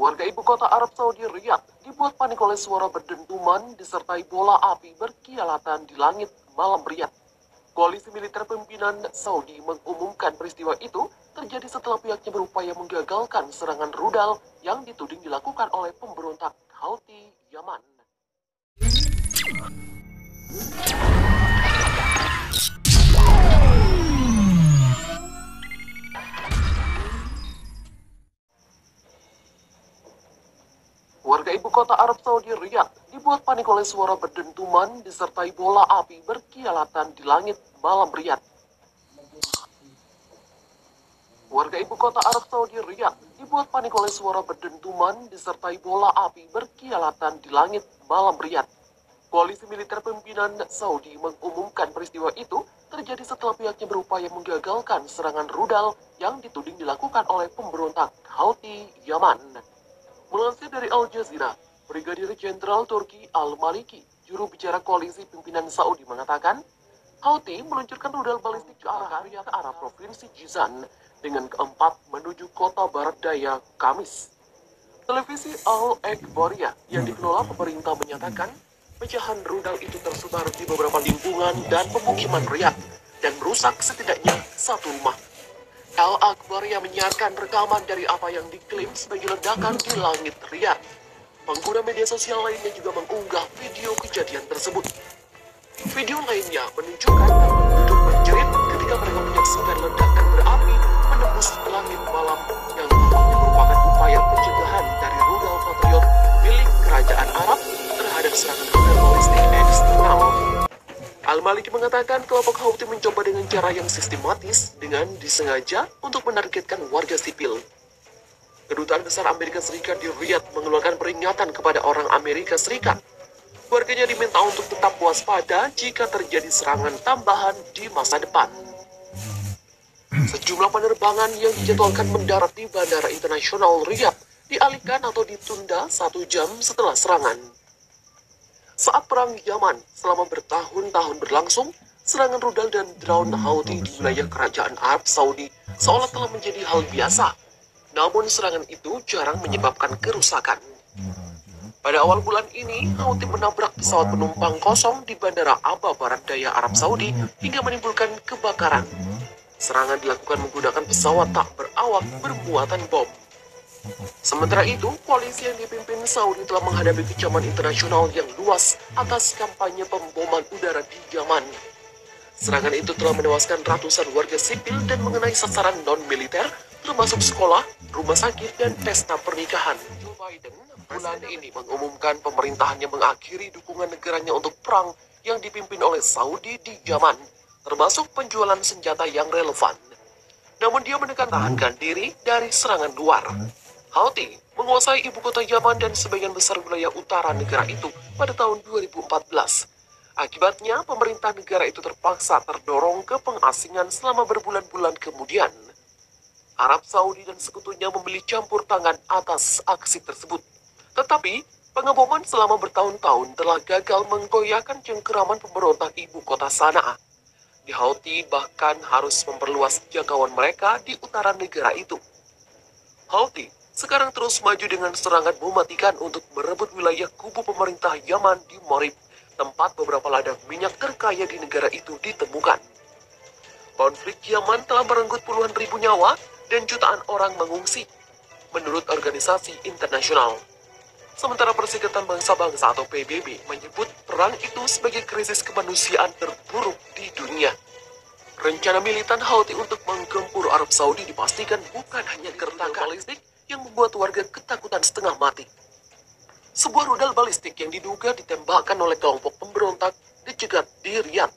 Warga ibu kota Arab Saudi Riyadh dibuat panik oleh suara berdentuman disertai bola api berkialatan di langit malam Riyadh. Koalisi militer pimpinan Saudi mengumumkan peristiwa itu terjadi setelah pihaknya berupaya menggagalkan serangan rudal yang dituding dilakukan oleh pemberontak Houthi Yaman. Warga ibu kota Arab Saudi Riyadh dibuat panik oleh suara berdentuman disertai bola api berkialatan di langit malam Riyadh. Warga ibu kota Arab Saudi Riyadh dibuat panik oleh suara berdentuman disertai bola api berkialatan di langit malam Riyadh. Koalisi militer pimpinan Saudi mengumumkan peristiwa itu terjadi setelah pihaknya berupaya menggagalkan serangan rudal yang dituding dilakukan oleh pemberontak Houthi Yaman. Melansir dari Al Jazeera, Brigadir Jenderal Turki Al-Maliki, juru bicara koalisi pimpinan Saudi mengatakan, Houthi meluncurkan rudal balistik ke arah provinsi Jizan dengan keempat menuju kota barat daya Kamis. Televisi Al-Akhbariyah yang dikelola pemerintah menyatakan, pecahan rudal itu tersebar di beberapa lingkungan dan pemukiman Riyadh dan merusak setidaknya satu rumah. Al-Akhbariyah menyiarkan rekaman dari apa yang diklaim sebagai ledakan di langit Riyadh. Pengguna media sosial lainnya juga mengunggah video kejadian tersebut. Video lainnya menunjukkan penduduk menjerit ketika mereka menyaksikan ledakan berapi menembus langit malam yang tampaknya merupakan upaya pencegahan dari rudal Patriot milik Kerajaan Arab terhadap serangan rudal balistik eksternal. Al-Maliki mengatakan kelompok Houthi mencoba dengan cara yang sistematis dengan disengaja untuk menargetkan warga sipil. Kedutaan Besar Amerika Serikat di Riyadh mengeluarkan peringatan kepada orang Amerika Serikat. Warganya diminta untuk tetap waspada jika terjadi serangan tambahan di masa depan. Sejumlah penerbangan yang dijadwalkan mendarat di Bandara Internasional Riyadh dialihkan atau ditunda 1 jam setelah serangan. Saat perang Yaman selama bertahun-tahun berlangsung, serangan rudal dan drone Houthi di wilayah kerajaan Arab Saudi seolah telah menjadi hal biasa. Namun serangan itu jarang menyebabkan kerusakan. Pada awal bulan ini, Houthi menabrak pesawat penumpang kosong di Bandara Aba Barat Daya Arab Saudi hingga menimbulkan kebakaran. Serangan dilakukan menggunakan pesawat tak berawak bermuatan bom. Sementara itu, koalisi yang dipimpin Saudi telah menghadapi kecaman internasional yang luas atas kampanye pemboman udara di Yaman. Serangan itu telah menewaskan ratusan warga sipil dan mengenai sasaran non-militer, termasuk sekolah, rumah sakit, dan pesta pernikahan. Joe Biden bulan ini mengumumkan pemerintahannya mengakhiri dukungan negaranya untuk perang yang dipimpin oleh Saudi di Yaman, termasuk penjualan senjata yang relevan. Namun dia menekankan diri dari serangan luar. Houthi menguasai ibu kota Yaman dan sebagian besar wilayah utara negara itu pada tahun 2014. Akibatnya, pemerintah negara itu terpaksa terdorong ke pengasingan selama berbulan-bulan kemudian. Arab Saudi dan sekutunya memilih campur tangan atas aksi tersebut. Tetapi, pengeboman selama bertahun-tahun telah gagal menggoyahkan cengkeraman pemberontak ibu kota Sanaa. Di Houthi bahkan harus memperluas jangkauan mereka di utara negara itu. Houthi sekarang terus maju dengan serangan mematikan untuk merebut wilayah kubu pemerintah Yaman di Marib, tempat beberapa ladang minyak terkaya di negara itu ditemukan. Konflik Yaman telah merenggut puluhan ribu nyawa dan jutaan orang mengungsi, menurut organisasi internasional. Sementara Perserikatan Bangsa-Bangsa atau PBB menyebut perang itu sebagai krisis kemanusiaan terburuk di dunia. Rencana militan Houthi untuk menggempur Arab Saudi dipastikan bukan hanya gertakan balistik yang membuat warga ketakutan setengah mati. Sebuah rudal balistik yang diduga ditembakkan oleh kelompok pemberontak dicegat di Riyadh.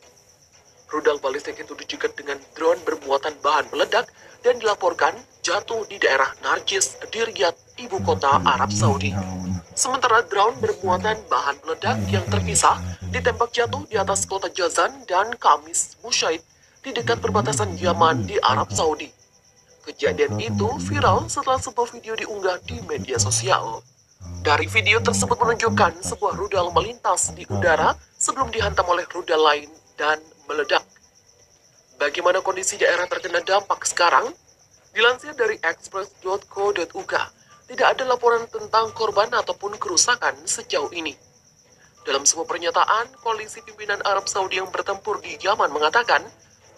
Rudal balistik itu dicegat dengan drone bermuatan bahan meledak dan dilaporkan jatuh di daerah Narjis di Riyadh, ibu kota Arab Saudi. Sementara drone bermuatan bahan meledak yang terpisah ditembak jatuh di atas kota Jazan dan Kamis Musyaid di dekat perbatasan Yaman di Arab Saudi. Kejadian itu viral setelah sebuah video diunggah di media sosial. Dari video tersebut menunjukkan sebuah rudal melintas di udara sebelum dihantam oleh rudal lain dan meledak. Bagaimana kondisi daerah terkena dampak sekarang? Dilansir dari express.co.uk, tidak ada laporan tentang korban ataupun kerusakan sejauh ini. Dalam sebuah pernyataan, koalisi pimpinan Arab Saudi yang bertempur di Yaman mengatakan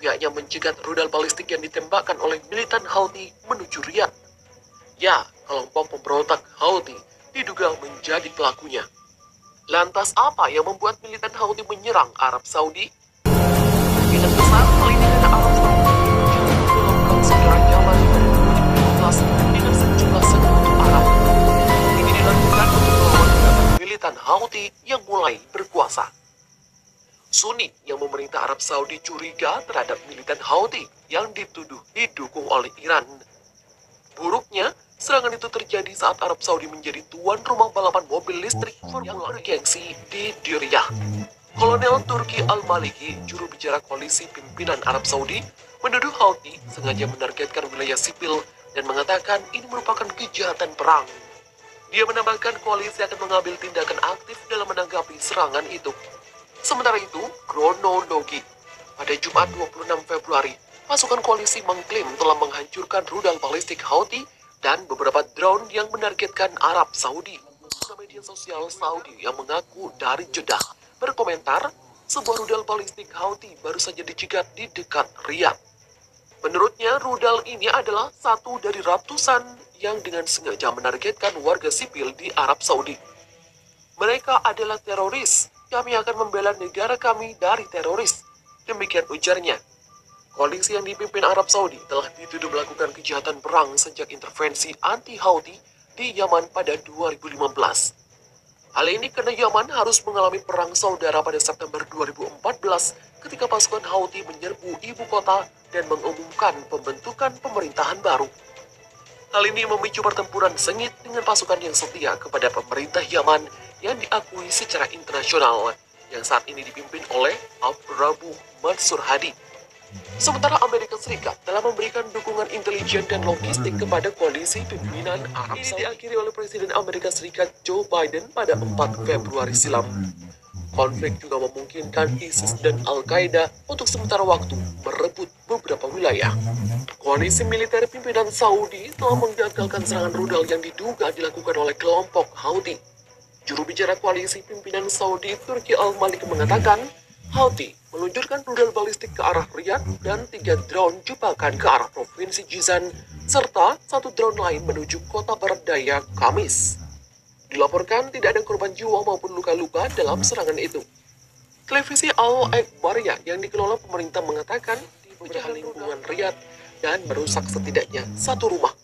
pihaknya mencegat rudal balistik yang ditembakkan oleh militan Houthi menuju Riyadh. Ya, kelompok pemberontak Houthi diduga menjadi pelakunya. Lantas apa yang membuat militan Houthi menyerang Arab Saudi? Kemungkinan besar hal ini karena Arab Saudi menjadi dalam perang saudara Yaman pada 2015 dengan sejumlah sekutu Arab. Ini dilakukan untuk melawan gerakan militan Houthi yang mulai berkuasa. Sunni yang memerintah Arab Saudi curiga terhadap militan Houthi yang dituduh didukung oleh Iran. Buruknya, serangan itu terjadi saat Arab Saudi menjadi tuan rumah balapan mobil listrik yang bergengsi di Diriyah. Kolonel Turki Al-Maliki, juru bicara koalisi pimpinan Arab Saudi, menuduh Houthi sengaja menargetkan wilayah sipil dan mengatakan ini merupakan kejahatan perang. Dia menambahkan koalisi akan mengambil tindakan aktif dalam menanggapi serangan itu. Sementara itu, kronologi. Pada Jumat 26 Februari, pasukan koalisi mengklaim telah menghancurkan rudal balistik Houthi dan beberapa drone yang menargetkan Arab Saudi. Media sosial Saudi yang mengaku dari Jeddah berkomentar, sebuah rudal balistik Houthi baru saja dicegat di dekat Riyadh. Menurutnya, rudal ini adalah satu dari ratusan yang dengan sengaja menargetkan warga sipil di Arab Saudi. Mereka adalah teroris. Kami akan membela negara kami dari teroris. Demikian ujarnya. Koalisi yang dipimpin Arab Saudi telah dituduh melakukan kejahatan perang sejak intervensi anti-Houthi di Yaman pada 2015. Hal ini karena Yaman harus mengalami perang saudara pada September 2014 ketika pasukan Houthi menyerbu ibu kota dan mengumumkan pembentukan pemerintahan baru. Hal ini memicu pertempuran sengit dengan pasukan yang setia kepada pemerintah Yaman yang diakui secara internasional, yang saat ini dipimpin oleh Abu Mansur Hadi. Sementara Amerika Serikat telah memberikan dukungan intelijen dan logistik kepada koalisi pimpinan Arab Saudi. Ini diakhiri oleh Presiden Amerika Serikat Joe Biden pada 4 Februari silam. Konflik juga memungkinkan ISIS dan Al-Qaeda untuk sementara waktu merebut beberapa wilayah. Koalisi militer pimpinan Saudi telah menggagalkan serangan rudal yang diduga dilakukan oleh kelompok Houthi. Juru bicara koalisi pimpinan Saudi, Turki Al-Malik mengatakan, Houthi meluncurkan rudal balistik ke arah Riyadh dan 3 drone jebakan ke arah provinsi Jizan, serta 1 drone lain menuju kota barat daya Kamis. Dilaporkan tidak ada korban jiwa maupun luka-luka dalam serangan itu. Televisi Al-Akbariyah yang dikelola pemerintah mengatakan dipecah lingkungan Riyadh dan merusak setidaknya 1 rumah.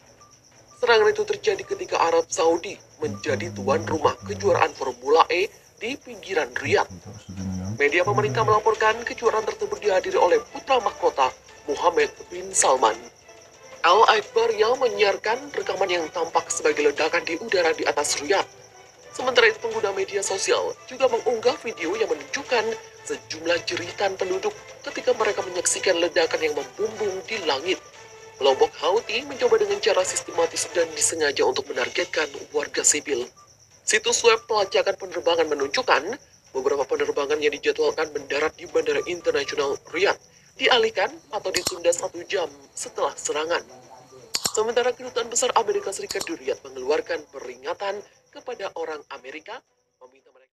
Serangan itu terjadi ketika Arab Saudi menjadi tuan rumah kejuaraan Formula E di pinggiran Riyadh. Media pemerintah melaporkan kejuaraan tersebut dihadiri oleh putra mahkota Mohammed bin Salman. Al-Akbariyah menyiarkan rekaman yang tampak sebagai ledakan di udara di atas Riyadh. Sementara itu pengguna media sosial juga mengunggah video yang menunjukkan sejumlah jeritan penduduk ketika mereka menyaksikan ledakan yang membumbung di langit. Kelompok Houthi mencoba dengan cara sistematis dan disengaja untuk menargetkan warga sipil. Situs web pelacakan penerbangan menunjukkan beberapa penerbangan yang dijadwalkan mendarat di Bandara Internasional Riyadh dialihkan atau ditunda 1 jam setelah serangan. Sementara Kedutaan Besar Amerika Serikat di Riyadh mengeluarkan peringatan kepada orang Amerika